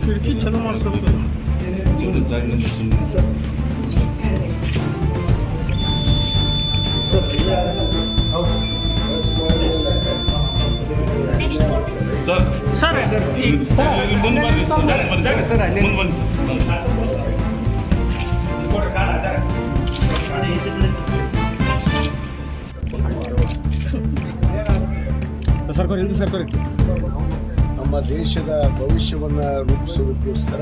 खिड़की चलो मार सकते सर ಸರ್ ನಮ್ಮ ದೇಶದ ಭವಿಷ್ಯವನ್ನು ರೂಪಿಸೋದಕ್ಕೋಸ್ಕರ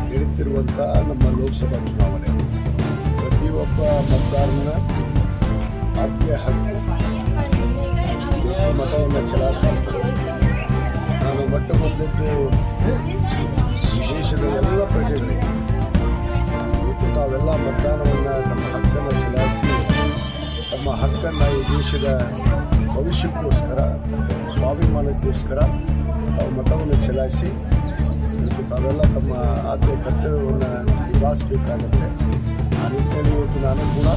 ನಡೆಯುತ್ತಿರುವಂಥ ನಮ್ಮ ಲೋಕಸಭಾ ಚುನಾವಣೆ ಪ್ರತಿಯೊಬ್ಬ ಮತದಾರನ ಆದ್ಯ ಹಕ್ಕು ಮತವನ್ನು ಚಲಾಯಿಸುತ್ತದೆ. ನಾನು ಮೊಟ್ಟ ಮೊದಲು ದೇಶದ ಎಲ್ಲ ಪ್ರಜೆಗಳಿಗೆ ಇವತ್ತು ತಾವೆಲ್ಲ ಮತದಾನವನ್ನು ತಮ್ಮ ಹಕ್ಕನ್ನು ಚಲಾಯಿಸಿ ತಮ್ಮ ಹಕ್ಕನ್ನು ಈ ದೇಶದ ಭವಿಷ್ಯಕ್ಕೋಸ್ಕರ ಸ್ವಾಭಿಮಾನಕ್ಕೋಸ್ಕರ ತಾವು ಮತವನ್ನು ಚಲಾಯಿಸಿ ಇವತ್ತು ತಾವೆಲ್ಲ ತಮ್ಮ ಆದ್ಯ ಕರ್ತವ್ಯವನ್ನು ನಿಭಾಯಿಸಬೇಕಾಗುತ್ತೆ. ಆ ನಿಟ್ಟಿನಲ್ಲಿ ಇವತ್ತು ನಾನು ಕೂಡ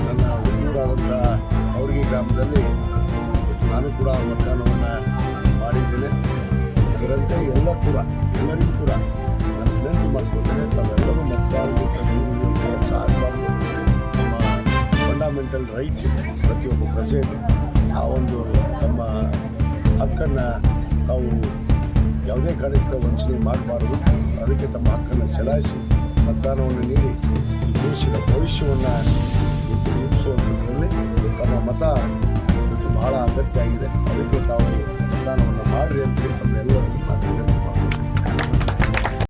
ನನ್ನ ಹುಟ್ಟೂರಾದಂಥ ಅವರಿಗೆ ಗ್ರಾಮದಲ್ಲಿ ಇವತ್ತು ನಾನು ಕೂಡ ಮತದಾನವನ್ನು ಮಾಡಿದ್ದೇನೆ. ಅದರಂತೆ ಎಲ್ಲರಿಗೂ ಕೂಡ ನಾನು ವಿನಂತಿ ಮಾಡ್ಕೊಳ್ತೇನೆ, ತಾವೆಲ್ಲರೂ ಮತದಾನಕ್ಕೆ ಕೆಲಸ ಆಗಬಾರ್ದು. ನಮ್ಮ ಫಂಡಮೆಂಟಲ್ ರೈಟ್ ಪ್ರತಿಯೊಬ್ಬ ಪ್ರಜೆ ಆ ಒಂದು ತಮ್ಮ ಹಕ್ಕನ್ನು ತಾವು ಯಾವುದೇ ಕಾರಣಕ್ಕೆ ವಂಚನೆ ಮಾಡಬಾರ್ದು. ಅದಕ್ಕೆ ತಮ್ಮ ಹಕ್ಕನ್ನು ಚಲಾಯಿಸಿ ಮತದಾನವನ್ನು ನೀಡಿ ಈ ದೇಶದ ಭವಿಷ್ಯವನ್ನು ರೂಪಿಸುವಂಥದ್ರಲ್ಲಿ ತಮ್ಮ ಮತ ಇವತ್ತು ಬಹಳ ಅಗತ್ಯ ಆಗಿದೆ. ಅದಕ್ಕೆ ತಾವು ಮತದಾನವನ್ನು ಮಾಡಿರಿ ಅಂತೇಳಿ ತಮ್ಮೆಲ್ಲರಿಗೂ ನಾನು ವಿನಂತಿ ಮಾಡ್ತೀನಿ.